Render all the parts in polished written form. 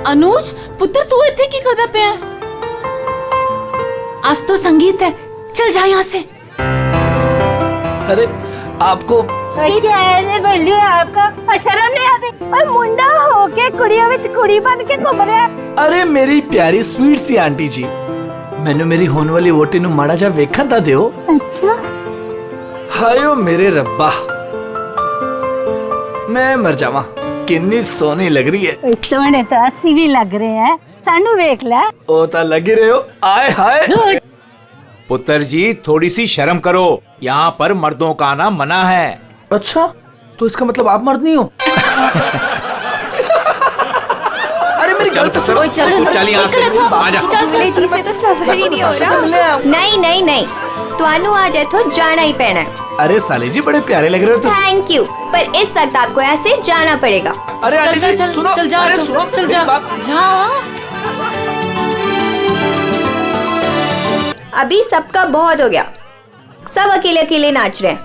अनुज पुत्र तू इतने की करदा पे है? आज तो संगीत है, चल जा यहाँ से। अरे आपको क्या है बल्लू आपका शर्म नहीं आती? और मुंडा होके कुड़ियों में कुड़ी बन के घूम रहा है। अरे मेरी प्यारी स्वीट सी आंटी जी, मैंने मेरी होने वाली वोटी नु माड़ा जा वेखा ता दियो। अच्छा हायो मेरे रब्बा, मैं मर जावा, कितनी सोनी लग रही है। सोने तो अस्सी भी लग रहे हैं, सानू वेख ले। ओ ता लगी रहे हो, आए हाय। पुत्र जी थोड़ी सी शर्म करो, यहाँ पर मर्दों का आना मना है। अच्छा, तो इसका मतलब आप मर्द नहीं हो? अरे मेरी गलती सुनो। चल यहाँ से, आजा। जी से तो सफर ही नहीं हो रहा। नहीं नहीं नहीं, तुहानू आज इथों जाना ही पैना है। अरे साले जी बड़े प्यारे लग रहे हो तुम। थैंक यू, पर इस वक्त आपको यहाँ से जाना पड़ेगा। अरे आंटी जी सुनो, चल जा, अरे सुनो, चल जा, जा। अभी सबका बहुत हो गया, सब अकेले अकेले नाच रहे हैं।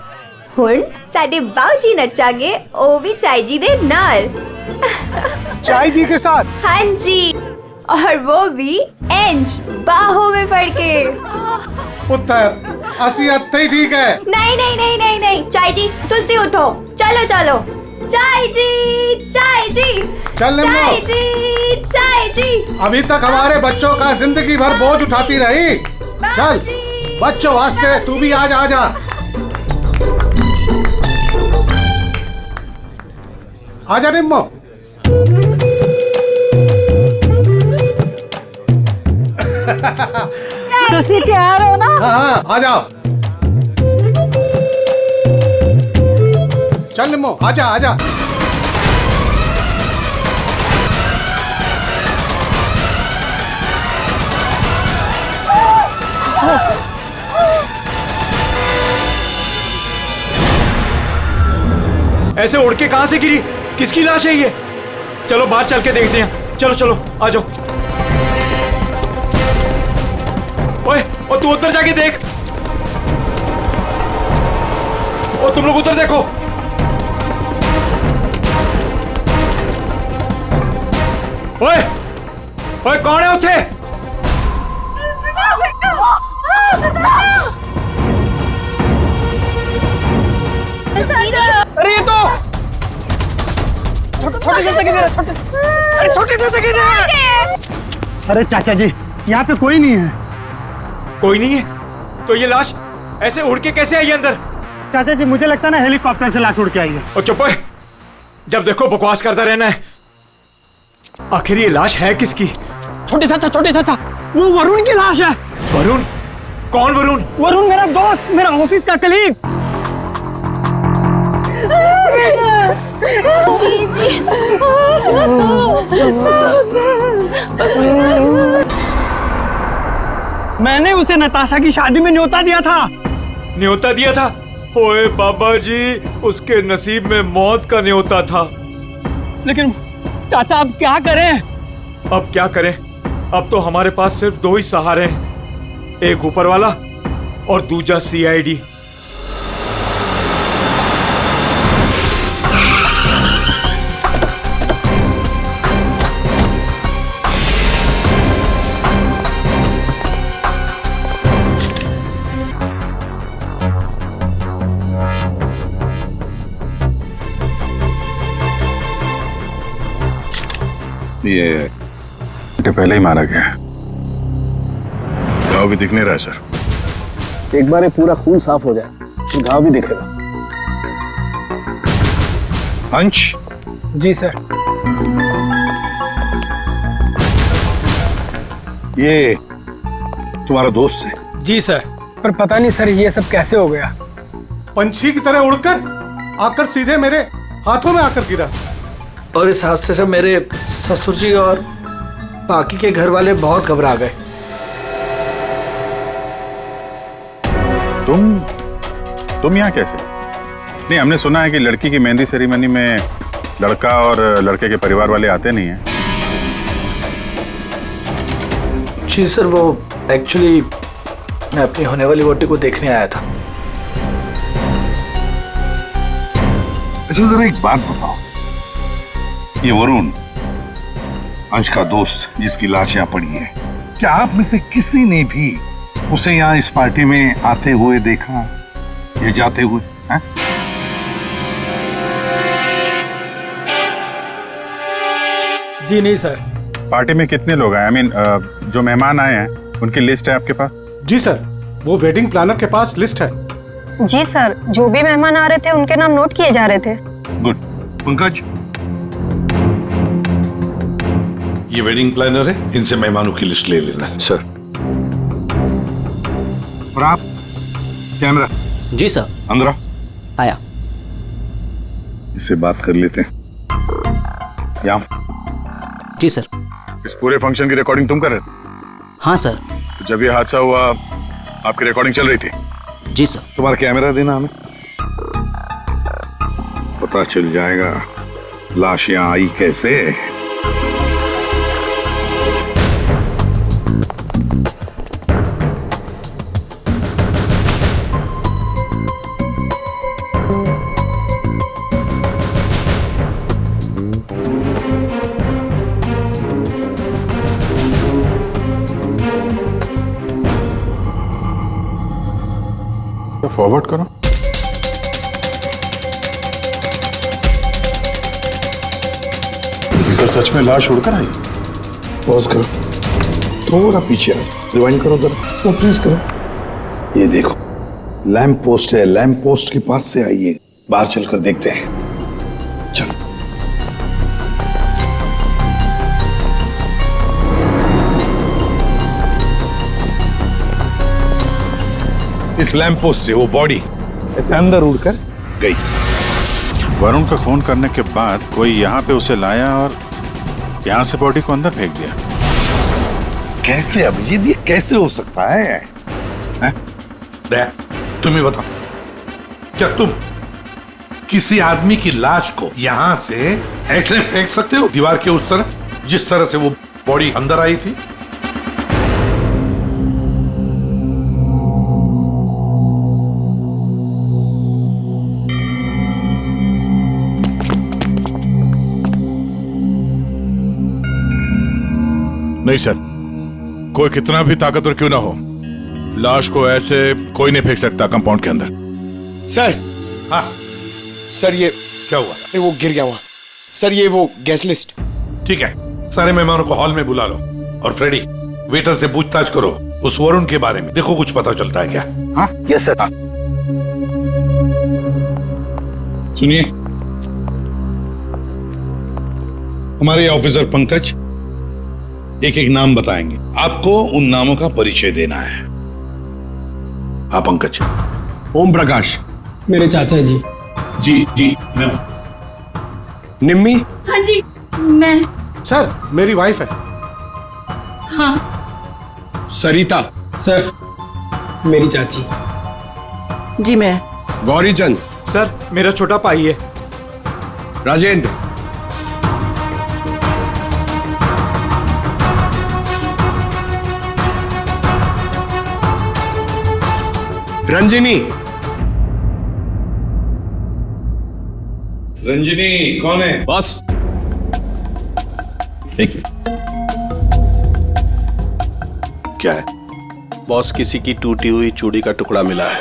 हुण साडे बाऊजी नचांगे, ओ भी चाय जी दे नाल। चाय जी के साथ? हाँ जी, और वो भी इंच बाहों में पड़ के। पुत्र असी अत्ते ही ठीक है। नहीं नहीं नहीं नहीं नहीं, चाय जी तुसी उठो, चलो चलो। चाय जी, चाय जी, चल चाय जी, चाय जी। अभी तक हमारे बच्चों का जिंदगी भर बोझ उठाती रही। चल बच्चों वास्ते तू भी आज आजा। आजा निम्मो। तुसी तैयार हो ना? हाँ हाँ आ जाओ। चल निम्मो आजा आजा। ऐसे उड़ के कहाँ से गिरी? किसकी लाश है ये? चलो बाहर चल के देखते हैं। चलो चलो आ जाओ। ओए, और तू उधर जाके देख। और तुम लोग उधर देखो। ओए, ओए कौन है उठे? अरे ये तो छोटे से अरे चाचा जी यहाँ पे कोई नहीं है। कोई नहीं है? तो ये लाश ऐसे उड़ के कैसे आई अंदर? चाचा जी मुझे लगता है ना हेलीकॉप्टर से लाश उड़ के आई है। और चुप है, जब देखो बकवास करता रहना है। आखिर ये लाश है किसकी? छोटे चाचा वो वरुण की लाश है। वरुण? कौन वरुण? वरुण मेरा दोस्त, मेरा ऑफिस का कलीग। मैंने उसे नताशा की शादी में न्योता दिया था। न्योता दिया था? ओए बाबा जी, उसके नसीब में मौत का न्योता था। लेकिन चाचा अब क्या करें? अब क्या करें? अब तो हमारे पास सिर्फ दो ही सहारे हैं, एक ऊपर वाला और दूसरा सीआईडी। ये पहले ही मारा गया है, घाव भी दिख नहीं रहा है सर। एक बार ये पूरा खून साफ हो जाए तो घाव भी दिखेगा। अंश? जी सर। ये तुम्हारा दोस्त है? जी सर। पर पता नहीं सर ये सब कैसे हो गया। पंछी की तरह उड़कर आकर सीधे मेरे हाथों में आकर गिरा। और इस हादसे से मेरे ससुर जी और बाकी के घर वाले बहुत घबरा गए। तुम यहाँ कैसे? नहीं, हमने सुना है कि लड़की की मेहंदी सेरेमनी में लड़का और लड़के के परिवार वाले आते नहीं हैं। जी सर, वो एक्चुअली मैं अपनी होने वाली वोटी को देखने आया था। अच्छा जरा एक बात बताओ, ये वरुण अंश का दोस्त जिसकी लाश यहाँ पड़ी है, क्या आप में से किसी ने भी उसे यहाँ इस पार्टी में आते हुए देखा या जाते हुए? है? जी नहीं सर। पार्टी में कितने लोग आए? जो मेहमान आए हैं उनकी लिस्ट है आपके पास? जी सर, वो वेडिंग प्लानर के पास लिस्ट है। जी सर, जो भी मेहमान आ रहे थे उनके नाम नोट किए जा रहे थे। गुड। पंकज, ये वेडिंग प्लानर है, इनसे मेहमानों की लिस्ट ले लेना। सर। और आप कैमरा? जी सर। अंदर आया। इससे बात कर लेते हैं। यहाँ जी सर। इस पूरे फंक्शन की रिकॉर्डिंग तुम कर रहे थे? हाँ सर। जब ये हादसा हुआ आपकी रिकॉर्डिंग चल रही थी? जी सर। तुम्हारा कैमरा देना हमें, पता चल जाएगा लाश यहाँ आई कैसे। फॉरवर्ड करो। सर सच में लाश उड़कर आई? पॉज करो, थोड़ा पीछे आओ, रिवाइंड करो जरा, तो फ्रीज करो। ये देखो लैंप पोस्ट है, लैंप पोस्ट के पास से आई है। बाहर चलकर देखते हैं, चलो। इस लैंप पोस्ट से वो बॉडी ऐसे अंदर उड़कर गई। वरुण का फोन करने के बाद कोई यहाँ पे उसे लाया और यहाँ से बॉडी को अंदर फेंक दिया। कैसे अभिजीत, ये कैसे हो सकता है? तुम्हें बताओ, क्या तुम किसी आदमी की लाश को यहां से ऐसे फेंक सकते हो दीवार के उस तरफ जिस तरह से वो बॉडी अंदर आई थी? नहीं सर, कोई कितना भी ताकतवर क्यों ना हो, लाश को ऐसे कोई नहीं फेंक सकता कंपाउंड के अंदर। सर। हाँ सर, ये क्या हुआ? वो गिर गया हुआ सर, ये वो गैस लिस्ट। ठीक है, सारे मेहमानों को हॉल में बुला लो और फ्रेडी वेटर से पूछताछ करो उस वरुण के बारे में, देखो कुछ पता चलता है क्या। हाँ यस सर। सुनिए, हमारे ऑफिसर पंकज एक एक नाम बताएंगे, आपको उन नामों का परिचय देना है। हाँ पंकज। ओम प्रकाश। मेरे चाचा जी। जी जी। निम्मी। हाँ जी, मैं। सर, मेरी वाइफ है। हाँ। सरिता। सर, मेरी चाची। जी मैं। गौरीचंद। सर, मेरा छोटा भाई है। राजेंद्र। रंजिनी। रंजिनी कौन है? बस एक मिनट। क्या है? बॉस, किसी की टूटी हुई चूड़ी का टुकड़ा मिला है।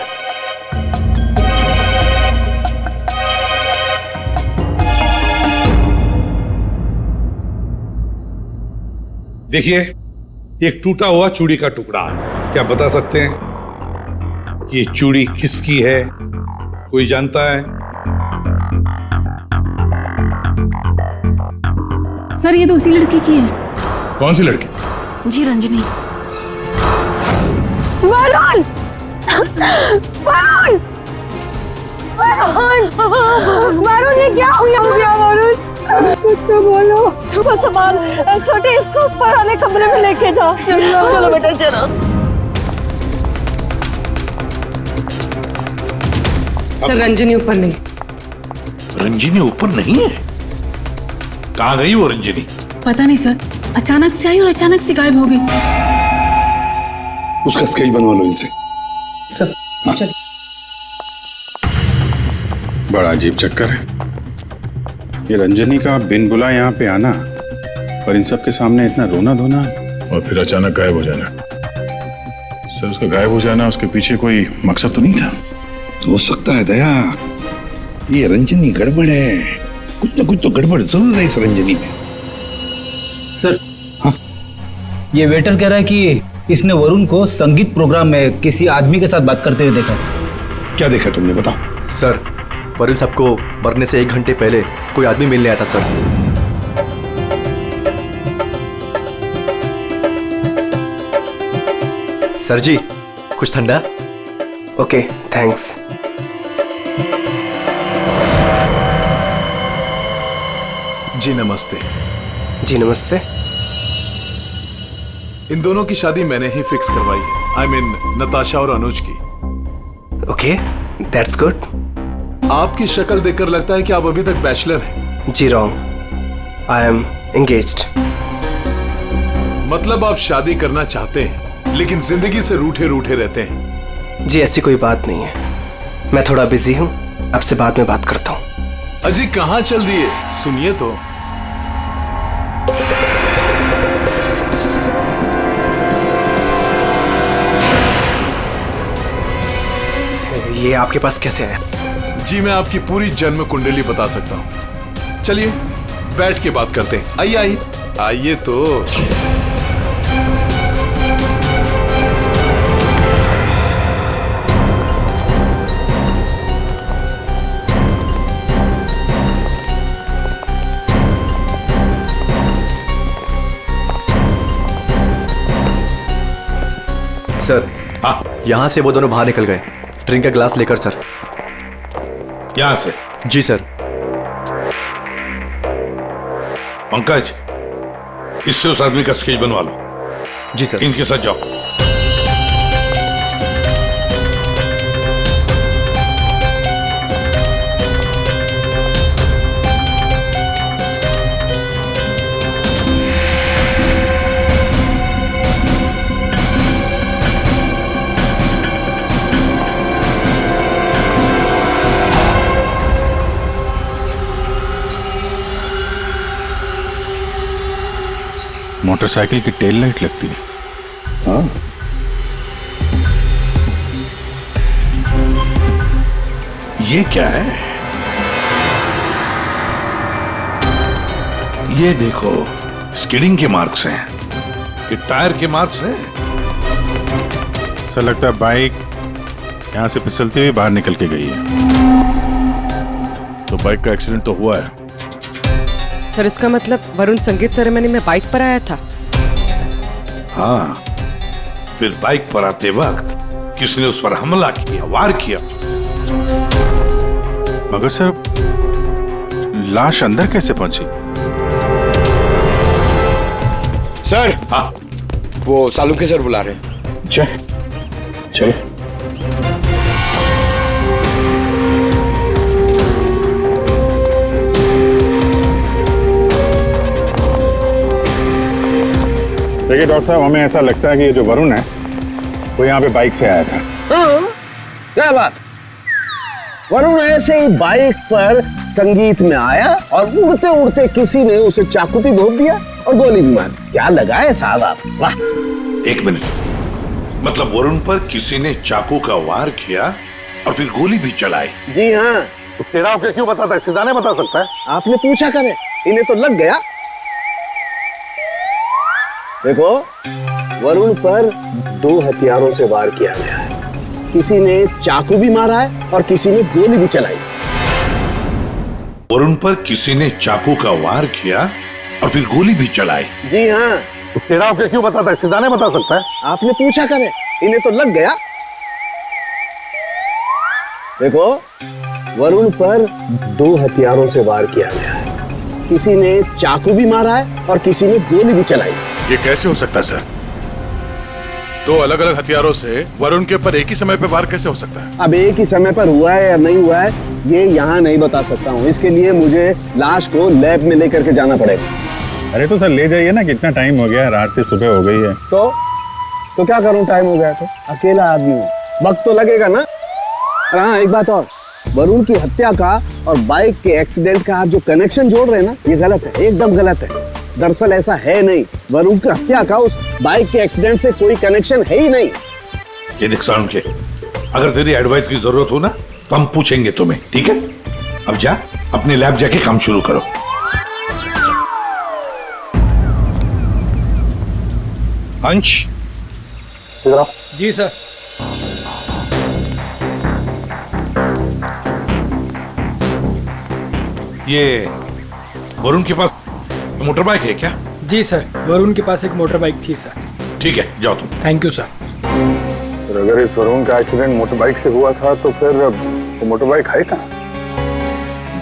देखिए, एक टूटा हुआ चूड़ी का टुकड़ा है। क्या बता सकते हैं कि ये चूड़ी किसकी है? कोई जानता है? सर, ये तो उसी लड़की की है। कौन सी लड़की? जी, रंजनी। वरुण! वरुण! वरुण! वरुण, ये क्या हो गया वरुण? कुछ तो बोलो। वो सामान छोटे, इसको ऊपर वाले कमरे में लेके जाओ। चलो बेटा, चलो। सर, रंजनी ऊपर नहीं। रंजिनी ऊपर नहीं है? कहाँ गई वो रंजिनी? पता नहीं सर, अचानक से आई और अचानक से गायब हो गई। उसका स्केच बनवा लो इनसे। सर, चल। बड़ा अजीब चक्कर है ये रंजनी का बिन बुला यहाँ पे आना। और इन सब के सामने इतना रोना धोना और फिर अचानक गायब हो जाना। सर उसका गायब हो जाना, उसके पीछे कोई मकसद तो नहीं था? हो सकता है दया, ये रंजनी गड़बड़ है, कुछ ना कुछ तो गड़बड़ जरूर है इस रंजनी में। सर हाँ, ये वेटर कह रहा है कि इसने वरुण को संगीत प्रोग्राम में किसी आदमी के साथ बात करते हुए देखा। क्या देखा तुमने, बताओ। सर वरुण साहब को मरने से 1 घंटे पहले कोई आदमी मिलने आया था सर। सर जी कुछ ठंडा? Okay thanks. जी नमस्ते। जी नमस्ते। इन दोनों की शादी मैंने ही फिक्स करवाई है, आई मीन नताशा और अनुज की। Okay that's good. आपकी शक्ल देखकर लगता है कि आप अभी तक बैचलर हैं। जी रॉन्ग, आई एम एंगेज्ड। मतलब आप शादी करना चाहते हैं लेकिन जिंदगी से रूठे रूठे रहते हैं। जी ऐसी कोई बात नहीं है, मैं थोड़ा बिजी हूँ, आपसे बाद में बात करता हूँ। अजी कहाँ चल रही है, सुनिए तो। ये आपके पास कैसे आया? जी मैं आपकी पूरी जन्म कुंडली बता सकता हूँ। चलिए बैठ के बात करते हैं। आइए आइए आइए तो। सर यहाँ से वो दोनों बाहर निकल गए, ड्रिंक का ग्लास लेकर सर। यहां से? जी सर। पंकज, इससे उस आदमी का स्केच बनवा लो। जी सर। इनके साथ जाओ। मोटरसाइकिल की टेल लाइट लगती है। हाँ। ये क्या है? ये देखो, स्किडिंग के मार्क्स हैं, ये टायर के मार्क्स हैं। सर लगता है बाइक यहां से फिसलती हुई बाहर निकल के गई है। तो बाइक का एक्सीडेंट तो हुआ है। सर इसका मतलब वरुण संगीत सेरेमनी में बाइक पर आया था? हाँ, फिर बाइक पर आते वक्त किसने उस पर हमला किया, वार किया। मगर सर लाश अंदर कैसे पहुंची? सर हाँ, वो सालुंखे सर बुला रहे हैं। चलो। देखिए डॉक्टर साहब, हमें ऐसा लगता है कि ये जो वरुण है वो यहाँ पे बाइक से आया था। हाँ, क्या बात? वरुण ऐसे ही बाइक पर संगीत में आया और उड़ते उड़ते किसी ने उसे चाकू भी घोंप दिया और गोली भी मार दी। क्या लगाए साहब आप, वाह। 1 मिनट, मतलब वरुण पर किसी ने चाकू का वार किया और फिर गोली भी चलाई? जी हाँ। तो तेरा आपके क्यों बताता है? सिदाने बता सकता है। आपने पूछा करे, इन्हें तो लग गया। देखो, वरुण पर 2 हथियारों से वार किया गया है। किसी ने चाकू भी मारा है और किसी ने गोली भी चलाई। वरुण पर किसी ने चाकू का वार किया और फिर गोली भी चलाई? जी हाँ। तो तेरा आपके क्यों बताता है? सिदाने बता सकता है। आपने पूछा करे, इन्हें तो लग गया। देखो, वरुण पर 2 हथियारों से वार किया गया है। किसी ने चाकू भी मारा है और किसी ने गोली भी चलाई। ये कैसे हो सकता है सर? 2 अलग-अलग हथियारों से वरुण के ऊपर एक ही समय पे वार कैसे हो सकता है? अब एक ही समय पर हुआ है या नहीं हुआ है ये यहाँ नहीं बता सकता हूँ। इसके लिए मुझे लाश को लैब में लेकर के जाना पड़ेगा। अरे तो सर ले जाइए ना, कितना टाइम हो गया, रात से सुबह हो गई है। तो क्या करूँ, टाइम हो गया तो? अकेला आदमी हूँ, वक्त तो लगेगा ना। और हाँ, एक बात और, वरुण की हत्या का और बाइक के एक्सीडेंट का आप जो कनेक्शन जोड़ रहे हैं ना, ये गलत है, एकदम गलत है। दरअसल ऐसा है नहीं, वरुण की हत्या का उस बाइक के एक्सीडेंट से कोई कनेक्शन है ही नहीं। ये देख सारुण के, अगर तेरी एडवाइस की जरूरत हो ना तो हम पूछेंगे तुम्हें, ठीक है? अब जा अपने लैब जाके काम शुरू करो। अंश, जी सर। ये वरुण के पास मोटर बाइक है क्या? जी सर, वरुण के पास एक मोटर बाइक थी सर। ठीक है, जाओ तुम। Thank you sir. अगर इस वरुण का एक्सीडेंट मोटर बाइक से हुआ था तो फिर वो मोटर बाइक है कहाँ?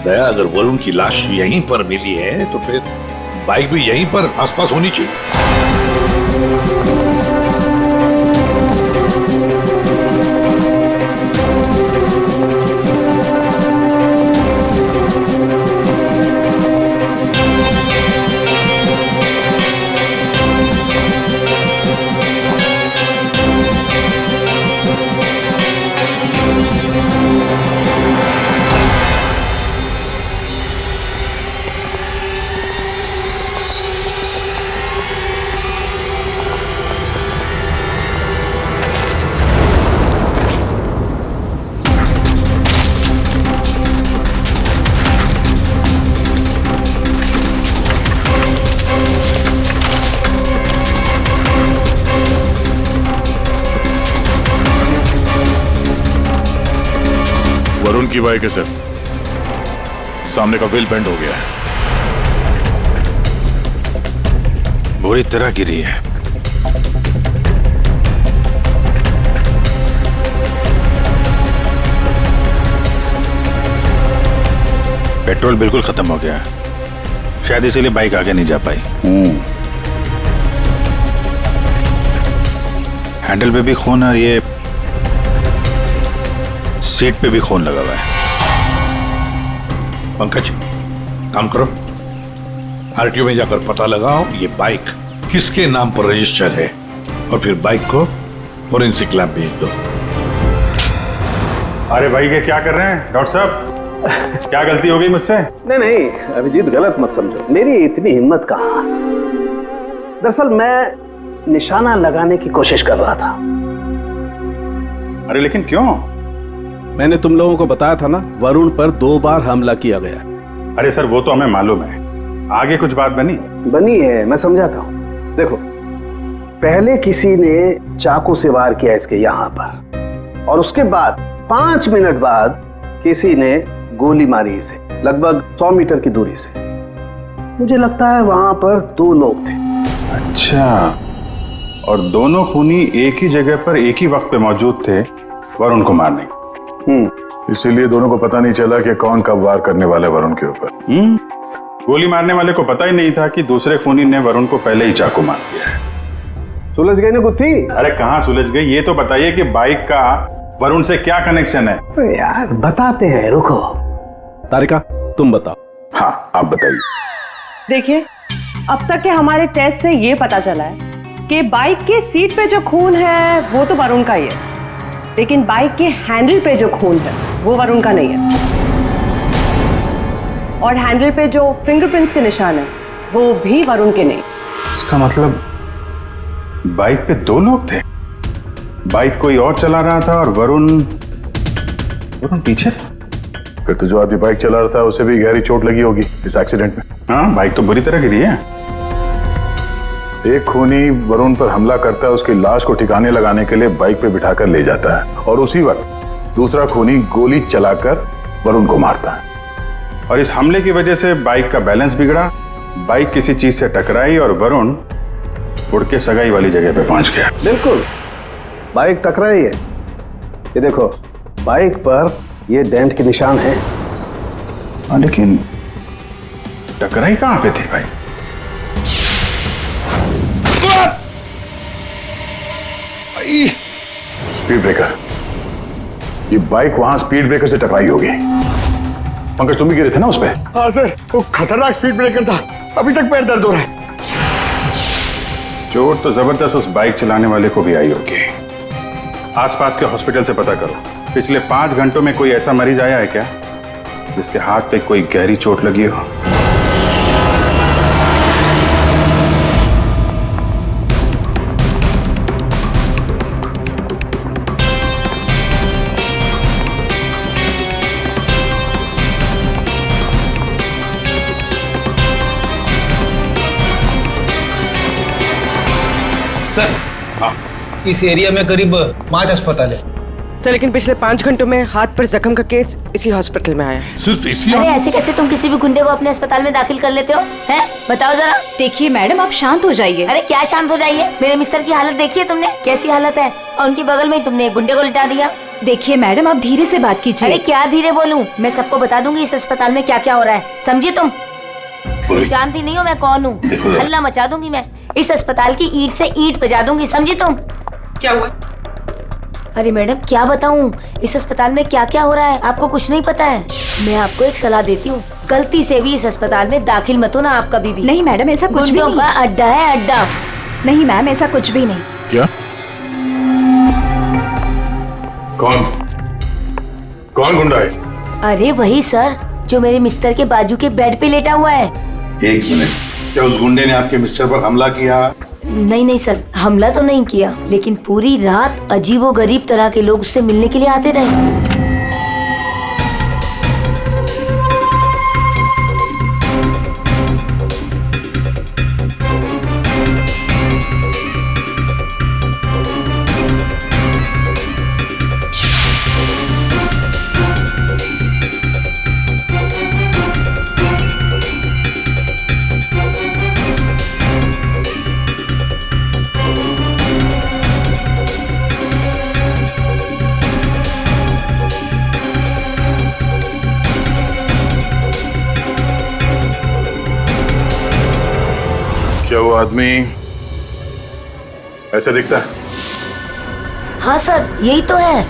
दया, अगर वरुण की लाश यहीं पर मिली है तो फिर बाइक भी यहीं पर आसपास होनी चाहिए। वरुण की बाइक है सर, सामने का व्हील बेंड हो गया है, बुरी तरह गिरी है। पेट्रोल बिल्कुल खत्म हो गया है, शायद इसीलिए बाइक आगे नहीं जा पाई। हैंडल पे भी खून और ये सीट पे भी खून लगा हुआ है। पंकज, काम करो, आरटीओ में जाकर पता लगाओ ये बाइक किसके नाम पर रजिस्टर है और फिर बाइक को फोरेंसिक लैब भेज दो। अरे भाई ये क्या कर रहे हैं डॉक्टर साहब? क्या गलती हो गई मुझसे? नहीं नहीं अभिजीत, गलत मत समझो, मेरी इतनी हिम्मत कहाँ। दरअसल मैं निशाना लगाने की कोशिश कर रहा था। अरे लेकिन क्यों? मैंने तुम लोगों को बताया था ना, वरुण पर 2 बार हमला किया गया। अरे सर वो तो हमें मालूम है, आगे कुछ बात बनी है, मैं समझाता हूँ। देखो, पहले किसी ने चाकू से वार किया इसके यहाँ पर, और उसके बाद 5 मिनट बाद किसी ने गोली मारी इसे लगभग 100 मीटर की दूरी से। मुझे लगता है वहां पर 2 लोग थे। अच्छा, और दोनों खूनी एक ही जगह पर एक ही वक्त पे मौजूद थे वरुण को मारने। इसीलिए दोनों को पता नहीं चला कि कौन कब वार करने वाला वरुण के ऊपर। गोली मारने वाले को पता ही नहीं था कि दूसरे खूनी ने वरुण को पहले ही चाकू मार दिया है। सुलझ गई ना गुत्थी? अरे कहाँ सुलझ गई, ये तो बताइए कि बाइक का वरुण से क्या कनेक्शन है? यार बताते हैं, रुको। तारिका तुम बताओ। हाँ आप बताइए। देखिए, अब तक के हमारे टेस्ट से ये पता चला है कि बाइक के सीट पे जो खून है वो तो वरुण का ही है, लेकिन बाइक के हैंडल पे जो खून है वो वरुण का नहीं है, और हैंडल पे जो फिंगरप्रिंट्स के निशान है वो भी वरुण के नहीं। इसका मतलब बाइक पे 2 लोग थे, बाइक कोई और चला रहा था और वरुण पीछे था। फिर तो जो आदमी बाइक चला रहा था उसे भी गहरी चोट लगी होगी इस एक्सीडेंट में। हाँ, बाइक तो बुरी तरह गिरी है। एक खूनी वरुण पर हमला करता है, उसकी लाश को ठिकाने लगाने के लिए बाइक पे बिठाकर ले जाता है, और उसी वक्त दूसरा खूनी गोली चलाकर वरुण को मारता है। और इस हमले की वजह से बाइक का बैलेंस बिगड़ा, बाइक किसी चीज से टकराई और वरुण उड़ के सगाई वाली जगह पे पहुंच गया। बिल्कुल, बाइक टकराई है। ये देखो, बाइक पर ये डेंट के निशान है। लेकिन टकराई कहां पे थी भाई? Speed breaker. ये बाइक वहां स्पीड ब्रेकर से टकराई होगी। पंकज तुम भी गिरे थे ना उस पे? हाँ सर, वो खतरनाक स्पीड ब्रेकर था, अभी तक पैर दर्द हो रहा है। चोट तो जबरदस्त उस बाइक चलाने वाले को भी आई होगी। आसपास के हॉस्पिटल से पता करो, पिछले 5 घंटों में कोई ऐसा मरीज आया है क्या जिसके हाथ पे कोई गहरी चोट लगी हो? सर इस एरिया में करीब 5 अस्पताल है सर, लेकिन पिछले 5 घंटों में हाथ पर जख्म का केस इसी हॉस्पिटल में आया है। सिर्फ इसी अरे ऐसे कैसे तुम किसी भी गुंडे को अपने अस्पताल में दाखिल कर लेते हो? हैं? बताओ जरा। देखिए मैडम, आप शांत हो जाइए। अरे क्या शांत हो जाइए? मेरे मिस्टर की हालत देखिए तुमने, कैसी हालत है, और उनके बगल में ही तुमने एक गुंडे को लिटा दिया। देखिए मैडम, आप धीरे से बात कीजिए। अरे क्या धीरे बोलूं? मैं सबको बता दूंगी इस अस्पताल में क्या क्या हो रहा है, समझी तुम? जानती नहीं हो मैं कौन हूँ? हल्ला मचा दूंगी मैं, इस अस्पताल की ईंट से ईंट बजा दूंगी, समझी तुम? क्या हुआ? अरे मैडम क्या बताऊं, इस अस्पताल में क्या क्या हो रहा है आपको कुछ नहीं पता है। मैं आपको एक सलाह देती हूँ, गलती से भी इस अस्पताल में दाखिल मत हो ना आप कभी भी। नहीं मैडम, ऐसा कुछ भी नहीं। अड्डा है अड्डा। नहीं मैम, ऐसा कुछ भी नहीं। क्या? कौन गुंडा है? अरे वही सर, जो मेरे मिस्टर के बाजू के बेड पे लेटा हुआ है। 1 मिनट, क्या उस गुंडे ने आपके मिस्टर पर हमला किया? नहीं सर, हमला तो नहीं किया, लेकिन पूरी रात अजीबोगरीब तरह के लोग उससे मिलने के लिए आते रहे। क्या वो आदमी ऐसा दिखता है? हाँ सर, यही तो है।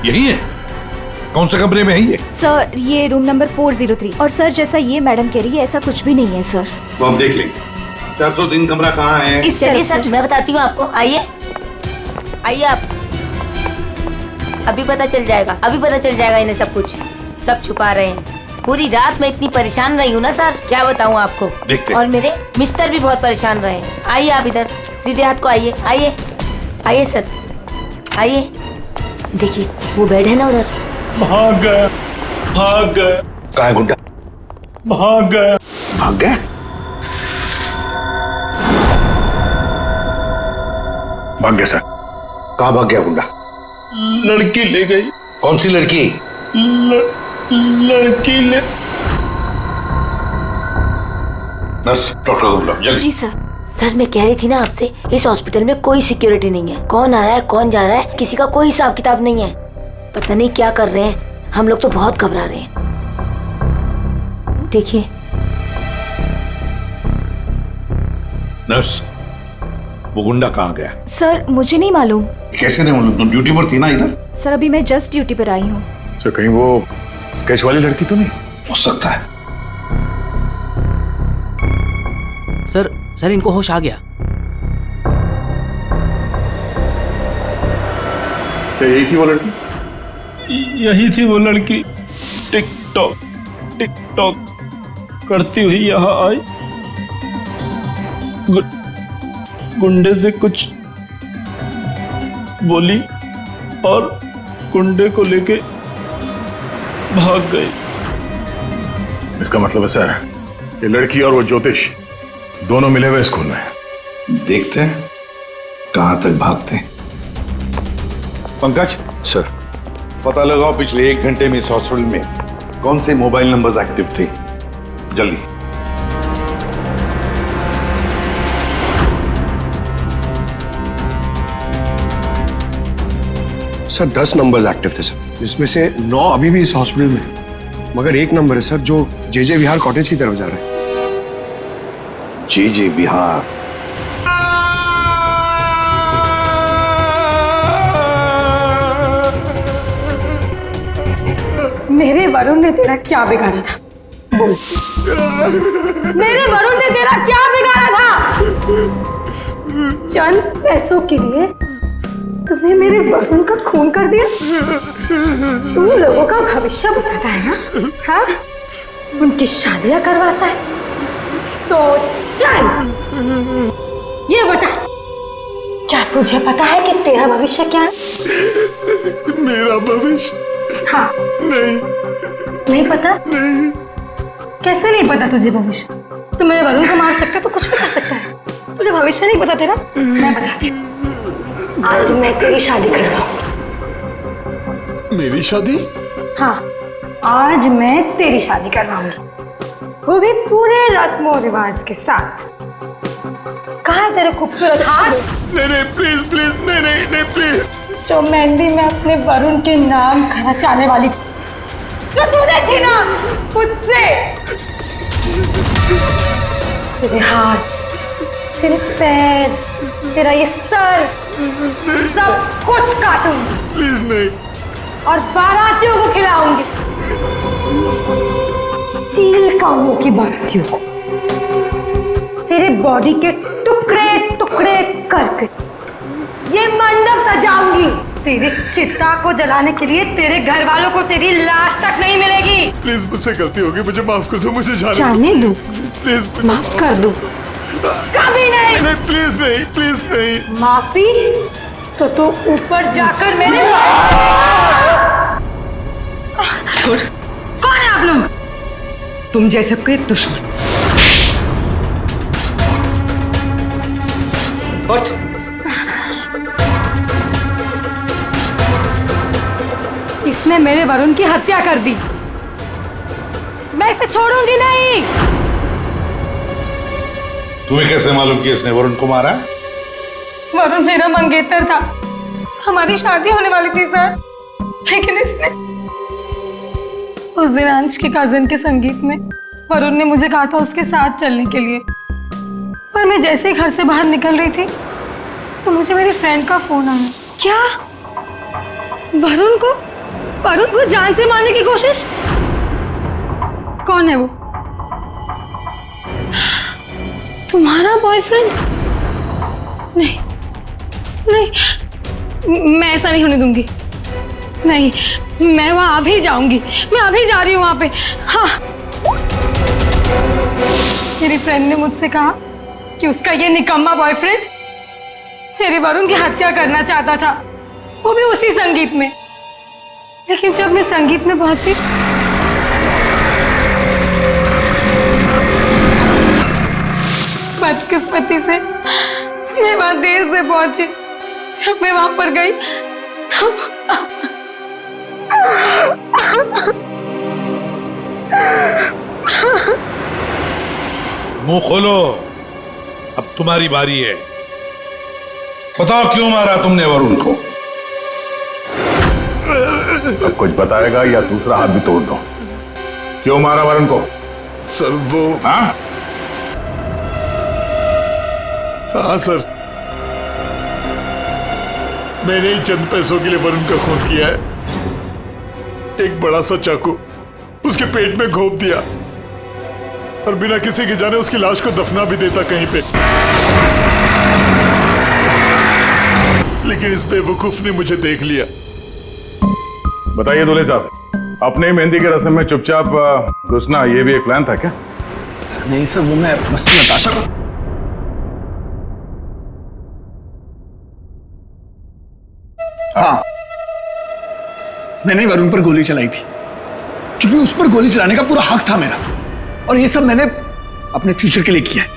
यही है? कौन सा कमरे में है ये? सर ये रूम नंबर 403। और सर जैसा ये मैडम कह रही है ऐसा कुछ भी नहीं है सर। वो हम देख लेंगे। 403 कमरा कहाँ है? इस चलिए सर, मैं बताती हूँ आपको, आइए आइए आप। अभी पता चल जाएगा, अभी पता चल जाएगा इन्हें सब कुछ। सब छुपा रहे हैं। पूरी रात मैं इतनी परेशान रही हूँ ना सर, क्या बताऊँ आपको। देखते। और मेरे मिस्टर भी बहुत परेशान रहे। आइए आप इधर, सीधे हाथ को आइए, आइए आइए सर, आइए। देखिए वो बेड है ना उधर। भाग गया, भाग गया। कहाँ है गुंडा? भाग गया। भाग गया? भाग गया सर। कहाँ भाग गया गुंडा? लड़की ले गई। कौन सी लड़की? लड़की ले। नर्स, डॉक्टर को बुलाओ जल्दी। जी सर। सर मैं कह रही थी ना आपसे, इस हॉस्पिटल में कोई सिक्योरिटी नहीं है। कौन आ रहा है कौन जा रहा है किसी का कोई हिसाब किताब नहीं है। पता नहीं क्या कर रहे हैं, हम लोग तो बहुत घबरा रहे हैं। देखिए। नर्स, वो गुंडा कहाँ गया? सर मुझे नहीं मालूम। कैसे नहीं मालूम? तुम ड्यूटी पर थी ना इधर? सर अभी मैं जस्ट ड्यूटी पर आई हूँ। सर कहीं वो स्केच वाली लड़की तो नहीं? हो सकता है। सर इनको होश आ गया। क्या यही थी वो लड़की? यही थी वो लड़की। टिकटॉक टिकटॉक करती हुई यहाँ आई। गुंडे से कुछ बोली और गुंडे को लेके भाग गई। इसका मतलब है सर, ये लड़की और वो ज्योतिष दोनों मिले हुए स्कूल में। देखते हैं कहां तक भागते हैं। पंकज सर, पता लगाओ पिछले 1 घंटे में इस हॉस्पिटल में कौन से मोबाइल नंबर्स एक्टिव थे। जल्दी। सर 10 नंबर्स एक्टिव थे सर, जिसमें से 9 अभी भी इस हॉस्पिटल में है। मगर एक नंबर है सर जो जे विहार कॉटेज की तरफ जा रहा है। जे विहार? मेरे वरुण ने तेरा क्या बिगाड़ा था? बोल। मेरे वरुण ने तेरा क्या बिगाड़ा था? चंद पैसों के लिए तुमने मेरे वरुण का खून कर दिया। तुम लोगों का भविष्य बताता है ना, हाँ? उनकी शादियां करवाता है। तो चल ये बता, क्या तुझे पता है कि तेरा भविष्य क्या है? मेरा भविष्य? हाँ। नहीं पता? कैसे नहीं पता तुझे भविष्य? तू मेरे वरुण को मार सकता है तो कुछ भी कर सकता है। तुझे मुझे भविष्य नहीं पता तेरा? मैं बताती हूँ। आज मैं तेरी शादी कर रहा हूँ। मेरी शादी? हाँ, आज मैं तेरी शादी करवाऊंगी, वो भी पूरे रस्मों रिवाज के साथ। कहाँ है तेरे खूबसूरत हाथ? नहीं नहीं प्लीज प्लीज, नहीं नहीं नहीं प्लीज। जो मेहंदी में अपने वरुण के नाम खर्चाने वाली थी, जो तूने थी ना मुझसे। तेरे हाथ, तेरे पैर, तेरा ये सर, सब कुछ काटूंगी। प्लीज नहीं। और बारातियों को खिलाऊंगी, चील कामों की बारातियों को। तेरे बॉडी के टुकड़े टुकड़े करके ये मंडप सजाऊंगी। तेरी चिता को जलाने के लिए तेरे घर वालों को तेरी लाश तक नहीं मिलेगी। प्लीज मुझसे गलती होगी, मुझे माफ कर दो, मुझे जाने दो। प्लीज माफ कर दो। कभी नहीं। नहीं प्लीज नहीं, प्लीज नहीं। माफी तो तू ऊपर जाकर मेरे छोड़। कौन है आप लोग? तुम जैसे कोई दुश्मन। उठ। इसने मेरे वरुण की हत्या कर दी, मैं इसे छोड़ूंगी नहीं। तुम्हें कैसे मालूम कि इसने वरुण को मारा? वरुण मेरा मंगेतर था, हमारी शादी होने वाली थी सर, लेकिन इसने उस दिन अंश के कजन के संगीत में वरुण ने मुझे कहा था उसके साथ चलने के लिए, पर मैं जैसे ही घर से बाहर निकल रही थी तो मुझे मेरी फ्रेंड का फोन आया। क्या? वरुण को जान से मारने की कोशिश? कौन है वो? तुम्हारा बॉयफ्रेंड? नहीं नहीं, मैं ऐसा नहीं होने दूंगी। नहीं, मैं वहां अभी जाऊंगी, मैं अभी जा रही हूँ वहां पे। हाँ, मेरी फ्रेंड ने मुझसे कहा कि उसका ये निकम्मा बॉयफ्रेंड मेरे वरुण की हत्या करना चाहता था, वो भी उसी संगीत में। लेकिन जब मैं संगीत में पहुंची बदकिस्मती से मैं वहां देर से पहुंची। जब मैं वहां पर गई तो मुंह खोलो, अब तुम्हारी बारी है। बताओ क्यों मारा तुमने वरुण को? अब कुछ बताएगा या दूसरा हाथ भी तोड़ दो। क्यों मारा वरुण को? सर वो। हाँ हाँ सर, मैंने ही चंद पैसों के लिए वरुण का खून किया है। एक बड़ा सा चाकू उसके पेट में घोंप दिया और बिना किसी के जाने उसकी लाश को दफना भी देता कहीं पे। लेकिन इस बेवकूफ ने मुझे देख लिया। बताइए दूल्हे साहब, अपने मेहंदी के रस्म में चुपचाप घुसना ये भी एक प्लान था क्या? नहीं सर, वो मैं बस नताशा को। हाँ, मैंने वरुण पर गोली चलाई थी क्योंकि उस पर गोली चलाने का पूरा हक था मेरा, और ये सब मैंने अपने फ्यूचर के लिए किया है।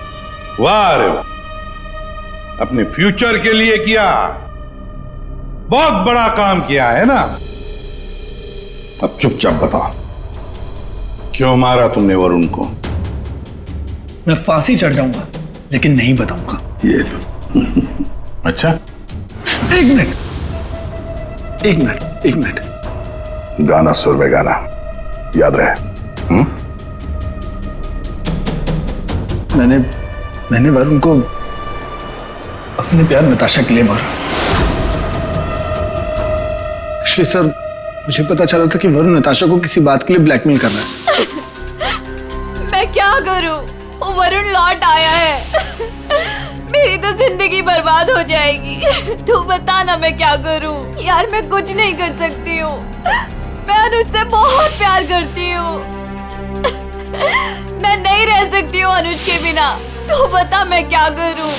वाह रे वाह, अपने फ्यूचर के लिए किया, बहुत बड़ा काम किया है ना। अब चुपचाप बताओ क्यों मारा तुमने वरुण को? मैं फांसी चढ़ जाऊंगा लेकिन नहीं बताऊंगा। ये अच्छा, एक मिनट। गाना सुर में गाना याद रहे। मैंने वरुण को अपने प्यार नताशा के लिए मारा। एक्चुअली सर, मुझे पता चला था कि वरुण नताशा को किसी बात के लिए ब्लैकमेल कर रहा है। मैं क्या करूं? वो वरुण लौट आया है। मेरी तो जिंदगी बर्बाद हो जाएगी। तू बता ना मैं क्या करूं? यार मैं कुछ नहीं कर सकती हूँ। मैं अनुज से बहुत प्यार करती हूँ। मैं नहीं रह सकती हूँ अनुज के बिना। तू बता मैं क्या करूं?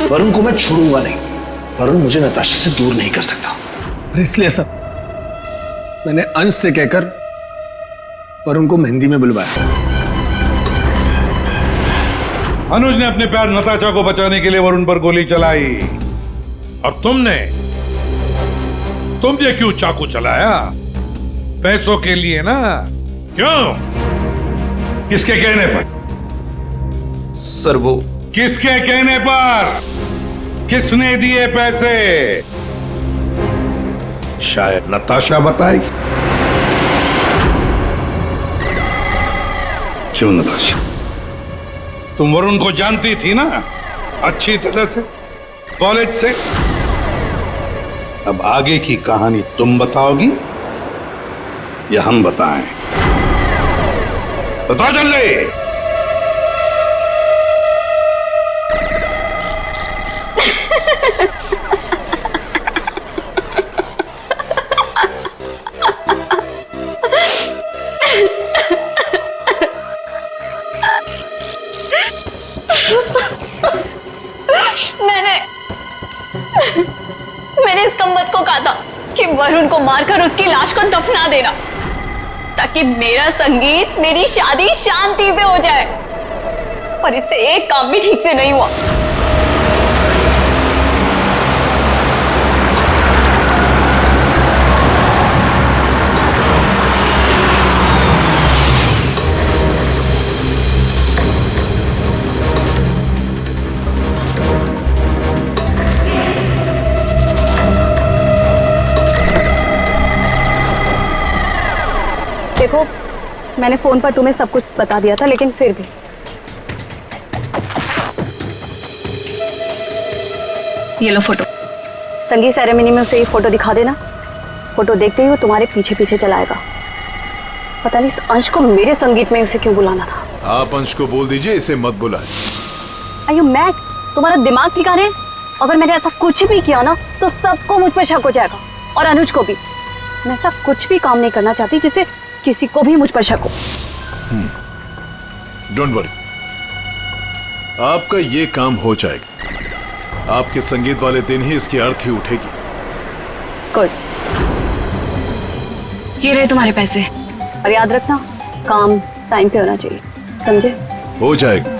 वरुण को मैं छोड़ूंगा नहीं। वरुण मुझे नताशा से दूर नहीं कर सकता, और इसलिए सब मैंने अंश से कहकर वरुण को मेहंदी में बुलवाया। अनुज ने अपने प्यार नताशा को बचाने के लिए वरुण पर गोली चलाई और तुम ये क्यों चाकू चलाया? पैसों के लिए ना? क्यों? किसके कहने पर? सर वो किसके कहने पर? किसने दिए पैसे? शायद नताशा बताएगी। क्यों नताशा? तुम वरुण को जानती थी ना अच्छी तरह से, कॉलेज से। अब आगे की कहानी तुम बताओगी या हम बताएं? बताओ जल्दी। मैंने इस कमबख्त को कहा था कि वरुण को मारकर उसकी लाश को दफना देना, ताकि मेरा संगीत, मेरी शादी शांति से हो जाए। और इससे एक काम भी ठीक से नहीं हुआ। देखो, मैंने फोन पर तुम्हें सब कुछ बता दिया था, लेकिन फिर भी ये लो फोटो। संगीत सेरेमनी में उसे ये फोटो दिखा देना। फोटो देखते ही वो तुम्हारे पीछे पीछे चलाएगा। पता नहीं इस अंश को मेरे संगीत में उसे क्यों बुलाना था। आप अंश को बोल दीजिए इसे मत बुलाए। अयो मैक, तुम्हारा दिमाग ठिकाने है? अगर मैंने ऐसा कुछ भी किया ना तो सबको मुझ पर शक हो जाएगा, और अनुज को भी। मैं ऐसा कुछ भी काम नहीं करना चाहती जिससे किसी को भी मुझ पर शक हो। डोंट वरी, आपका ये काम हो जाएगा। आपके संगीत वाले दिन ही इसकी अर्थी उठेगी। गुड। ये रहे तुम्हारे पैसे। और याद रखना, काम टाइम पे होना चाहिए, समझे? हो जाएगा।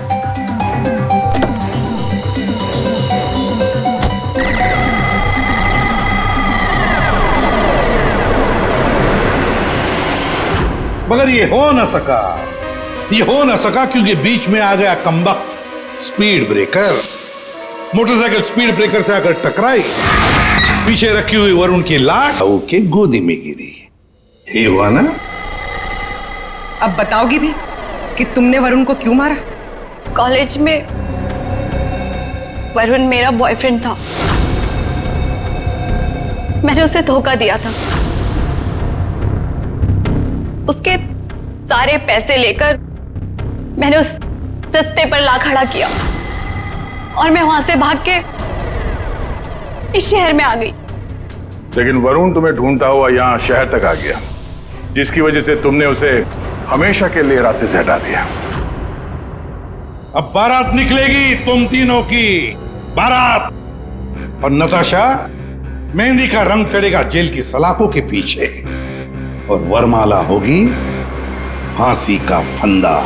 मगर ये हो ना सका क्योंकि बीच में आ गया कमबख्त speed breaker. Motorcycle speed breaker से आकर टकराई, पीछे रखी हुई वरुण की लाश के गोदी में गिरी। ये हुआ ना? अब बताओगी भी कि तुमने वरुण को क्यों मारा? कॉलेज में वरुण मेरा बॉयफ्रेंड था। मैंने उसे धोखा दिया था। उसके सारे पैसे लेकर मैंने उस रास्ते पर ला खड़ा किया और मैं वहां से भाग के इस शहर में आ गई। लेकिन वरुण तुम्हें ढूंढता हुआ यहाँ शहर तक आ गया, जिसकी वजह से तुमने उसे हमेशा के लिए रास्ते से हटा दिया। अब बारात निकलेगी तुम तीनों की, बारात। और नताशा, मेहंदी का रंग चढ़ेगा जेल की सलाखों के पीछे, और वरमाला होगी फांसी का फंदा।